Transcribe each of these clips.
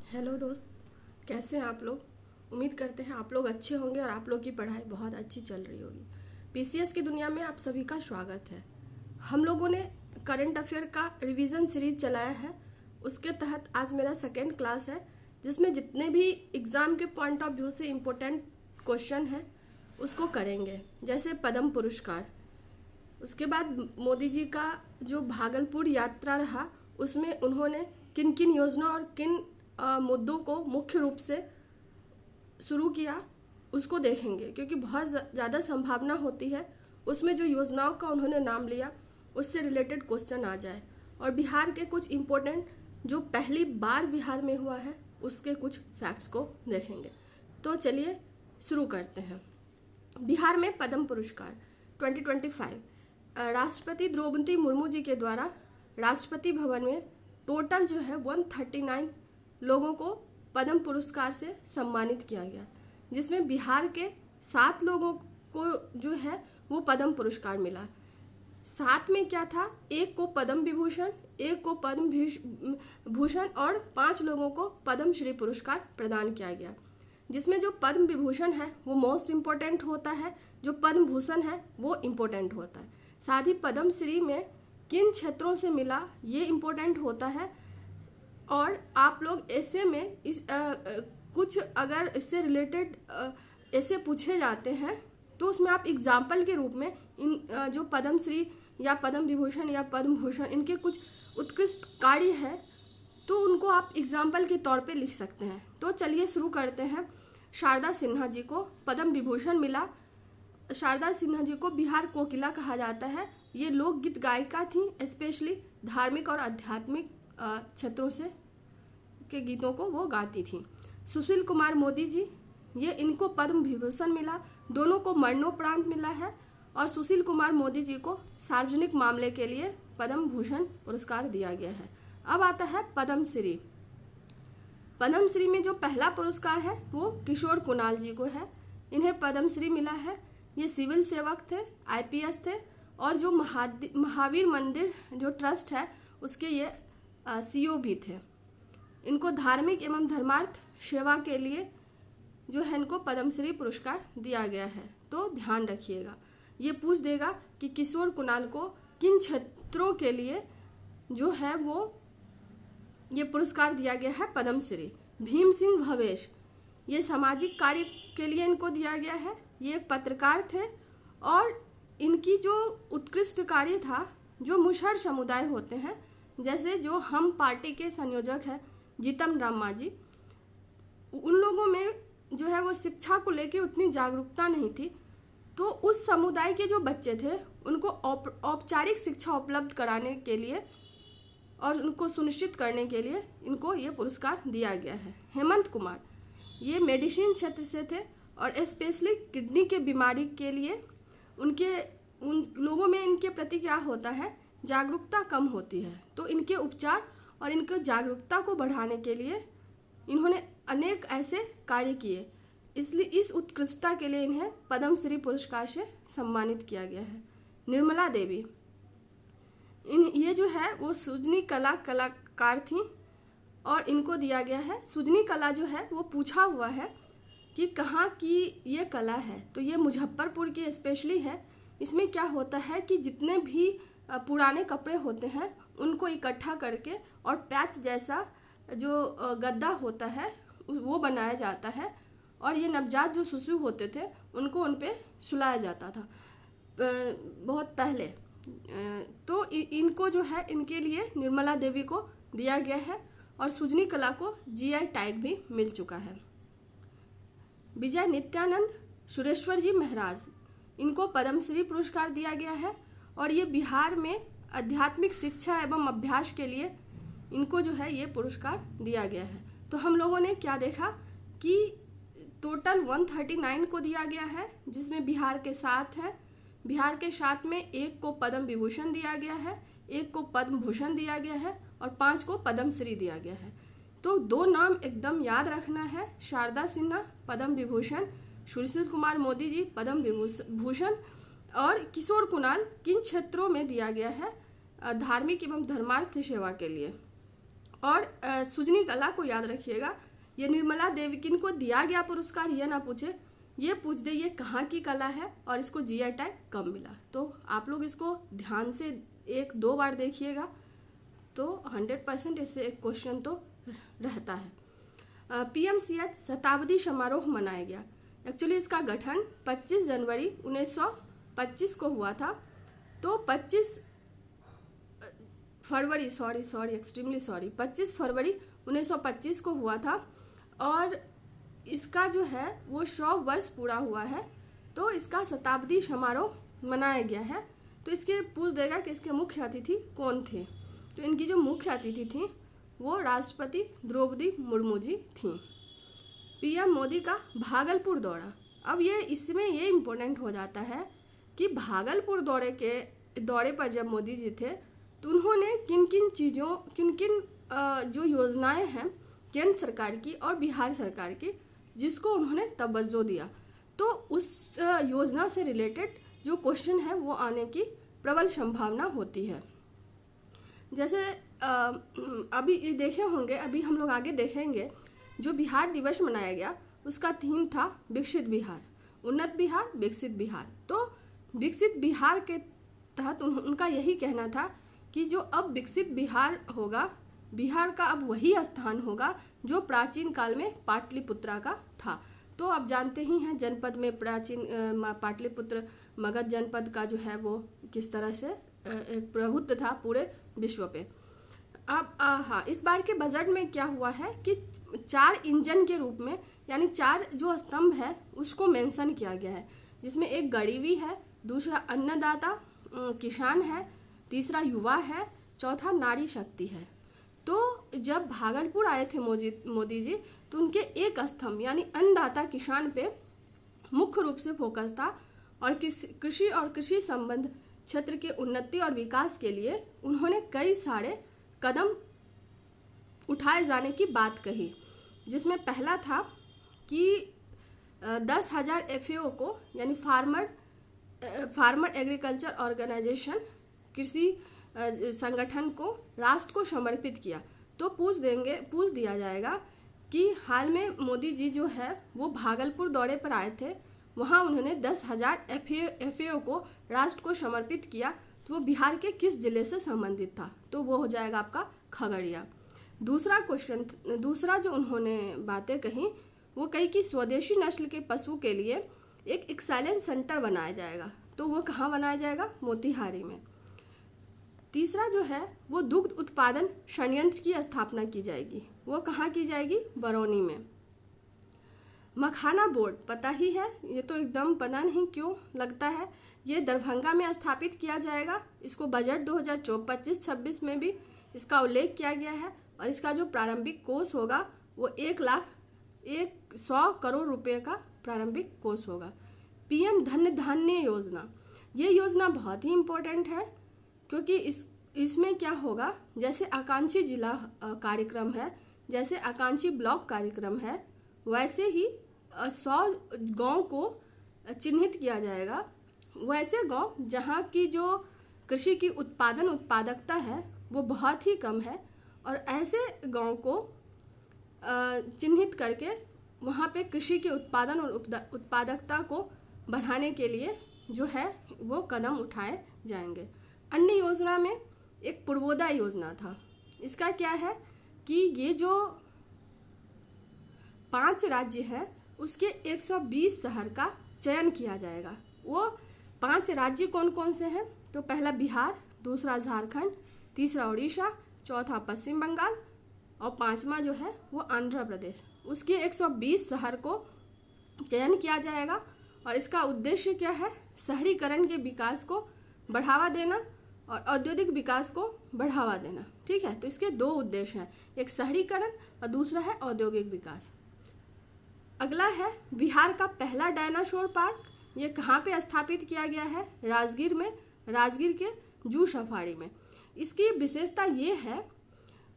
Hello दोस्त, कैसे हैं आप लोग। उम्मीद करते हैं आप लोग अच्छे होंगे और आप लोग की पढ़ाई बहुत अच्छी चल रही होगी। पीसीएस की दुनिया में आप सभी का स्वागत है। हम लोगों ने करंट अफेयर का रिवीजन सीरीज चलाया है। उसके तहत आज मेरा सेकेंड क्लास है, जिसमें जितने भी एग्ज़ाम के पॉइंट ऑफ व्यू से इम्पोर्टेंट क्वेश्चन है उसको करेंगे। जैसे पद्म पुरस्कार, उसके बाद मोदी जी का जो भागलपुर यात्रा रहा उसमें उन्होंने किन किन योजना और किन मुद्दों को मुख्य रूप से शुरू किया उसको देखेंगे, क्योंकि बहुत ज़्यादा संभावना होती है उसमें जो योजनाओं का उन्होंने नाम लिया उससे रिलेटेड क्वेश्चन आ जाए। और बिहार के कुछ इम्पोर्टेंट जो पहली बार बिहार में हुआ है उसके कुछ फैक्ट्स को देखेंगे। तो चलिए शुरू करते हैं। बिहार में पद्म पुरस्कार 2025 राष्ट्रपति द्रौपदी मुर्मू जी के द्वारा राष्ट्रपति भवन में टोटल जो है 139 लोगों को पद्म पुरस्कार से सम्मानित किया गया, जिसमें बिहार के 7 लोगों को जो है वो पद्म पुरस्कार मिला। 7 में क्या था, एक को पद्म विभूषण, एक को पद्म भूषण और 5 लोगों को पद्म श्री पुरस्कार प्रदान किया गया। जिसमें जो पद्म विभूषण है वो मोस्ट इम्पोर्टेंट होता है, जो पद्म भूषण है वो इम्पोर्टेंट होता है। साथ ही पद्म श्री में किन क्षेत्रों से मिला ये इम्पोर्टेंट होता है। और आप लोग ऐसे में कुछ अगर इससे रिलेटेड ऐसे पूछे जाते हैं तो उसमें आप एग्जाम्पल के रूप में इन जो पद्म श्री या पद्म विभूषण या पद्म भूषण इनके कुछ उत्कृष्ट कार्य है तो उनको आप एग्जाम्पल के तौर पे लिख सकते हैं। तो चलिए शुरू करते हैं। शारदा सिन्हा जी को पद्म विभूषण मिला। शारदा सिन्हा जी को बिहार कोकिला कहा जाता है। ये लोकगीत गायिका थी, स्पेशली धार्मिक और आध्यात्मिक क्षेत्रों से के गीतों को वो गाती थी। सुशील कुमार मोदी जी, ये इनको पद्म विभूषण मिला। दोनों को मरणोपरांत मिला है। और सुशील कुमार मोदी जी को सार्वजनिक मामले के लिए पद्म भूषण पुरस्कार दिया गया है। अब आता है पद्म श्री। पद्म श्री में जो पहला पुरस्कार है वो किशोर कुणाल जी को है। इन्हें पद्म श्री मिला है। ये सिविल सेवक थे, आईपीएस थे और जो महावीर मंदिर जो ट्रस्ट है उसके ये सीईओ भी थे। इनको धार्मिक एवं धर्मार्थ सेवा के लिए जो है इनको पद्म श्री पुरस्कार दिया गया है। तो ध्यान रखिएगा, ये पूछ देगा कि किशोर कुणाल को किन क्षेत्रों के लिए जो है वो ये पुरस्कार दिया गया है पद्म श्री। भीम सिंह भवेश, ये सामाजिक कार्य के लिए इनको दिया गया है। ये पत्रकार थे और इनकी जो उत्कृष्ट कार्य था, जो मुसहर समुदाय होते हैं, जैसे जो हम पार्टी के संयोजक हैं जीतन राम मांझी, उन लोगों में जो है वो शिक्षा को लेके उतनी जागरूकता नहीं थी। तो उस समुदाय के जो बच्चे थे उनको औपचारिक शिक्षा उपलब्ध कराने के लिए और उनको सुनिश्चित करने के लिए इनको ये पुरस्कार दिया गया है। हेमंत कुमार, ये मेडिसिन क्षेत्र से थे और स्पेशली किडनी के बीमारी के लिए उन लोगों में इनके प्रति क्या होता है, जागरूकता कम होती है। तो इनके उपचार और इनके जागरूकता को बढ़ाने के लिए इन्होंने अनेक ऐसे कार्य किए, इसलिए इस उत्कृष्टता के लिए इन्हें पद्म श्री पुरस्कार से सम्मानित किया गया है। निर्मला देवी, ये जो है वो सुजनी कलाकार थी और इनको दिया गया है। सुजनी कला जो है वो पूछा हुआ है कि कहाँ की ये कला है, तो ये मुजफ्फरपुर की स्पेशली है। इसमें क्या होता है कि जितने भी पुराने कपड़े होते हैं उनको इकट्ठा करके और पैच जैसा जो गद्दा होता है वो बनाया जाता है और ये नवजात जो शिशु होते थे उनको उन पे सुलाया जाता था बहुत पहले। तो इनको जो है इनके लिए निर्मला देवी को दिया गया है और सुजनी कला को जीआई टैग भी मिल चुका है। विजय नित्यानंद सुरेश्वर जी महाराज, इनको पद्म श्री पुरस्कार दिया गया है और ये बिहार में आध्यात्मिक शिक्षा एवं अभ्यास के लिए इनको जो है ये पुरस्कार दिया गया है। तो हम लोगों ने क्या देखा कि टोटल 139 को दिया गया है, जिसमें बिहार के 7 हैं। बिहार के 7 में एक को पद्म विभूषण दिया गया है, एक को पद्म भूषण दिया गया है और 5 को पद्म श्री दिया गया है। तो 2 नाम एकदम याद रखना है, शारदा सिन्हा पद्म विभूषण, सुशील कुमार मोदी जी पद्म भूषण और किशोर कुणाल किन क्षेत्रों में दिया गया है, धार्मिक एवं धर्मार्थ सेवा के लिए। और सुजनी कला को याद रखिएगा, ये निर्मला देवी को दिया गया पुरस्कार ये ना पूछे, ये पूछ दे ये कहाँ की कला है और इसको जीआई टैग कब मिला। तो आप लोग इसको ध्यान से 1-2 बार देखिएगा तो 100% इससे एक क्वेश्चन तो रहता है। पीएमसीएच शताब्दी समारोह मनाया गया। एक्चुअली इसका गठन 25 जनवरी 1925 को हुआ था। तो 25 फरवरी 25 फरवरी 1925 को हुआ था और इसका जो है वो 100 वर्ष पूरा हुआ है। तो इसका शताब्दी समारोह मनाया गया है। तो इसके पूछ देगा कि इसके मुख्य अतिथि कौन थे। तो इनकी जो मुख्य अतिथि थी वो राष्ट्रपति द्रौपदी मुर्मू जी थी। पीएम मोदी का भागलपुर दौरा। अब ये इसमें ये इम्पोर्टेंट हो जाता है कि भागलपुर दौरे पर जब मोदी जी थे तो उन्होंने किन किन जो योजनाएं हैं केंद्र सरकार की और बिहार सरकार की जिसको उन्होंने तवज्जो दिया, तो उस योजना से रिलेटेड जो क्वेश्चन है वो आने की प्रबल संभावना होती है। जैसे अभी देखे होंगे, अभी हम लोग आगे देखेंगे, जो बिहार दिवस मनाया गया उसका थीम था विकसित बिहार, उन्नत बिहार, विकसित बिहार। तो विकसित बिहार के तहत उनका यही कहना था कि जो अब विकसित बिहार होगा, बिहार का अब वही स्थान होगा जो प्राचीन काल में पाटलिपुत्रा का था। तो आप जानते ही हैं जनपद में प्राचीन पाटलिपुत्र मगध जनपद का जो है वो किस तरह से एक प्रभुत्व था पूरे विश्व पे। अब हाँ, इस बार के बजट में क्या हुआ है कि 4 इंजन के रूप में, यानी 4 जो स्तंभ है उसको मेंशन किया गया है, जिसमें एक गरीबी है, दूसरा अन्नदाता किसान है, तीसरा युवा है, चौथा नारी शक्ति है। तो जब भागलपुर आए थे मोदी जी तो उनके एक स्तंभ यानी अन्नदाता किसान पे मुख्य रूप से फोकस था और कृषि और कृषि संबंध क्षेत्र के उन्नति और विकास के लिए उन्होंने कई सारे कदम उठाए जाने की बात कही, जिसमें पहला था कि 10,000 FAO को यानी फार्मर एग्रीकल्चर ऑर्गेनाइजेशन कृषि संगठन को राष्ट्र को समर्पित किया। तो पूछ दिया जाएगा कि हाल में मोदी जी जो है वो भागलपुर दौरे पर आए थे, वहाँ उन्होंने 10,000 FAO को राष्ट्र को समर्पित किया, तो वो बिहार के किस जिले से संबंधित था? तो वो हो जाएगा आपका खगड़िया। दूसरा जो उन्होंने बातें कही वो कही कि स्वदेशी नस्ल के पशु के लिए एक एक्सेलेंस सेंटर बनाया जाएगा। तो वो कहाँ बनाया जाएगा? मोतिहारी में। तीसरा जो है वो दुग्ध उत्पादन संयंत्र की स्थापना की जाएगी। वो कहाँ की जाएगी? बरौनी में। मखाना बोर्ड पता ही है, ये तो एकदम पता नहीं क्यों लगता है, ये दरभंगा में स्थापित किया जाएगा। इसको बजट 2025-26 में भी इसका उल्लेख किया गया है और इसका जो प्रारंभिक कोष होगा वो 1,100 करोड़ रुपए का प्रारंभिक कोष होगा। पीएम धन धान्य योजना, ये योजना बहुत ही इम्पोर्टेंट है क्योंकि इसमें क्या होगा, जैसे आकांक्षी जिला कार्यक्रम है, जैसे आकांक्षी ब्लॉक कार्यक्रम है, वैसे ही 100 गांव को चिन्हित किया जाएगा। वैसे गांव जहां की जो कृषि की उत्पादकता है वो बहुत ही कम है और ऐसे गांव को चिन्हित करके वहां पे कृषि के उत्पादन और उत्पादकता को बढ़ाने के लिए जो है वो कदम उठाए जाएंगे। अन्य योजना में एक पूर्वोदय योजना था। इसका क्या है कि ये जो 5 राज्य है उसके 120 शहर का चयन किया जाएगा। वो 5 राज्य कौन कौन से हैं? तो पहला बिहार, दूसरा झारखंड, तीसरा उड़ीसा, चौथा पश्चिम बंगाल और 5वां जो है वो आंध्र प्रदेश। उसके 120 शहर को चयन किया जाएगा और इसका उद्देश्य क्या है? शहरीकरण के विकास को बढ़ावा देना और औद्योगिक विकास को बढ़ावा देना। ठीक है, तो इसके 2 उद्देश्य हैं, एक शहरीकरण और दूसरा है औद्योगिक विकास। अगला है बिहार का पहला डायनासोर पार्क। ये कहाँ पे स्थापित किया गया है? राजगीर में, राजगीर के जू सफारी में। इसकी विशेषता ये है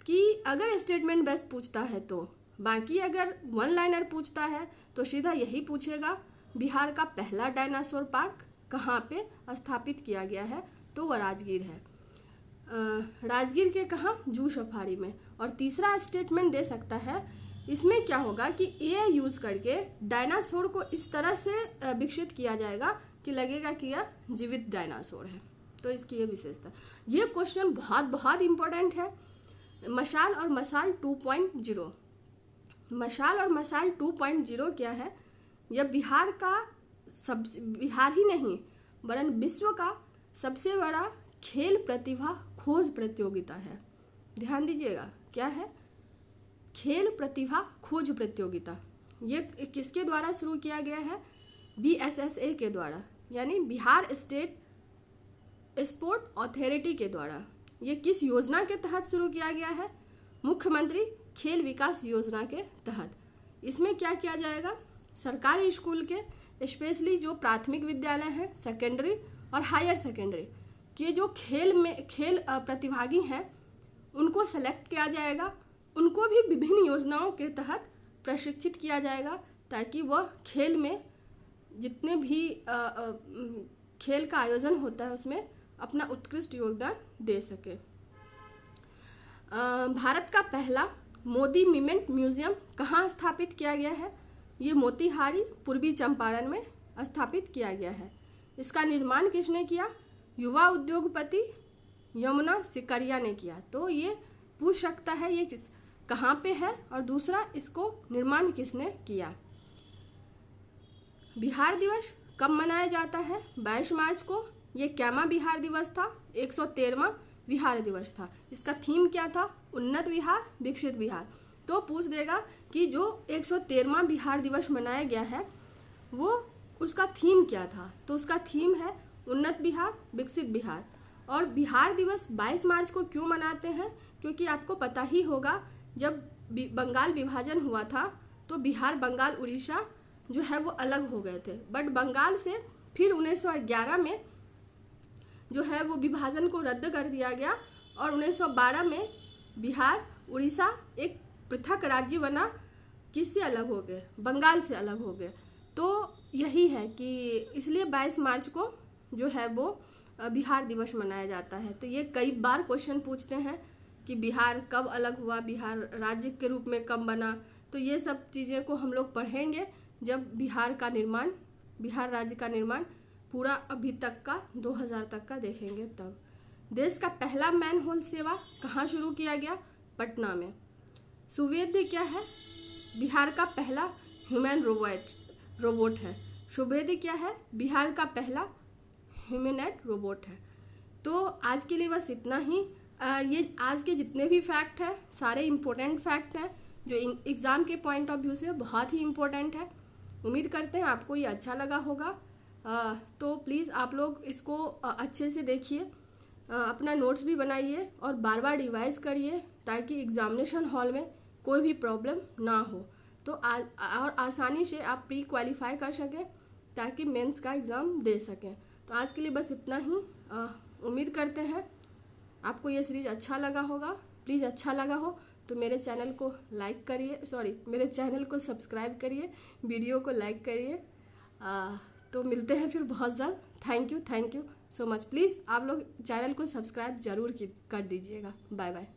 कि अगर स्टेटमेंट बेस्ड पूछता है तो, बाकी अगर वन लाइनर पूछता है तो सीधा यही पूछेगा बिहार का पहला डायनासोर पार्क कहाँ पे स्थापित किया गया है, तो वह राजगीर है। राजगीर के कहाँ, जू सफारी में। और तीसरा स्टेटमेंट दे सकता है, इसमें क्या होगा कि एआई यूज करके डायनासोर को इस तरह से विकसित किया जाएगा कि लगेगा कि यह जीवित डायनासोर है। तो इसकी ये विशेषता। ये क्वेश्चन बहुत बहुत इम्पोर्टेंट है। मशाल और मसाल 2.0। मशाल और मसाल 2.0 क्या है? यह बिहार ही नहीं वरन विश्व का सबसे बड़ा खेल प्रतिभा खोज प्रतियोगिता है। ध्यान दीजिएगा, क्या है? खेल प्रतिभा खोज प्रतियोगिता। ये किसके द्वारा शुरू किया गया है? BSSA के द्वारा, यानी बिहार स्टेट स्पोर्ट अथॉरिटी के द्वारा। ये किस योजना के तहत शुरू किया गया है? मुख्यमंत्री खेल विकास योजना के तहत। इसमें क्या किया जाएगा? सरकारी स्कूल के स्पेशली जो प्राथमिक विद्यालय हैं, सेकेंडरी और हायर सेकेंडरी के जो खेल प्रतिभागी हैं उनको सेलेक्ट किया जाएगा। उनको भी विभिन्न योजनाओं के तहत प्रशिक्षित किया जाएगा ताकि वह खेल में जितने भी खेल का आयोजन होता है उसमें अपना उत्कृष्ट योगदान दे सके। भारत का पहला मोदी मोन्यूमेंट म्यूजियम कहाँ स्थापित किया गया है? ये मोतिहारी पूर्वी चंपारण में स्थापित किया गया है। इसका निर्माण किसने किया? युवा उद्योगपति यमुना सिकरिया ने किया। तो ये पूछ सकता है ये कहाँ पे है, और दूसरा इसको निर्माण किसने किया। बिहार दिवस कब मनाया जाता है? 22 मार्च को। ये कैमा बिहार दिवस था, 113वां बिहार दिवस था। इसका थीम क्या था? उन्नत बिहार विकसित बिहार। तो पूछ देगा कि जो 113वां बिहार दिवस मनाया गया है वो उसका थीम क्या था? तो उसका थीम है उन्नत बिहार विकसित बिहार। और बिहार दिवस 22 मार्च को क्यों मनाते हैं? क्योंकि आपको पता ही होगा जब बंगाल विभाजन हुआ था तो बिहार, बंगाल, उड़ीसा जो है वो अलग हो गए थे। बट बंगाल से फिर 1911 में जो है वो विभाजन को रद्द कर दिया गया और 1912 में बिहार, उड़ीसा एक पृथक राज्य बना। किससे अलग हो गए? बंगाल से अलग हो गए। तो यही है कि इसलिए 22 मार्च को जो है वो बिहार दिवस मनाया जाता है। तो ये कई बार क्वेश्चन पूछते हैं कि बिहार कब अलग हुआ, बिहार राज्य के रूप में कब बना। तो ये सब चीज़ें को हम लोग पढ़ेंगे जब बिहार राज्य का निर्माण पूरा अभी तक का 2000 तक का देखेंगे तब। देश का पहला मैन होल सेवा कहाँ शुरू किया गया? पटना में। सुवेद्य क्या है? बिहार का पहला ह्यूमन रोबोट है। सुवेद्य क्या है? बिहार का पहला ह्यूमनॉइड रोबोट है। तो आज के लिए बस इतना ही। ये आज के जितने भी फैक्ट हैं सारे इम्पोर्टेंट फैक्ट हैं जो एग्ज़ाम के पॉइंट ऑफ व्यू से बहुत ही इम्पोर्टेंट है। उम्मीद करते हैं आपको ये अच्छा लगा होगा। तो प्लीज़ आप लोग इसको अच्छे से देखिए, अपना नोट्स भी बनाइए और बार बार रिवाइज करिए ताकि एग्ज़ामिनेशन हॉल में कोई भी प्रॉब्लम ना हो। तो और आसानी से आप प्री क्वालिफाई कर सकें ताकि मेंस का एग्ज़ाम दे सकें। तो आज के लिए बस इतना ही। उम्मीद करते हैं आपको ये सीरीज़ अच्छा लगा होगा। प्लीज़ अच्छा लगा हो तो मेरे चैनल को लाइक करिए, मेरे चैनल को सब्सक्राइब करिए, वीडियो को लाइक करिए। तो मिलते हैं फिर बहुत जल्द। Thank you so much. Please आप लोग चैनल को सब्सक्राइब ज़रूर कर दीजिएगा। Bye bye.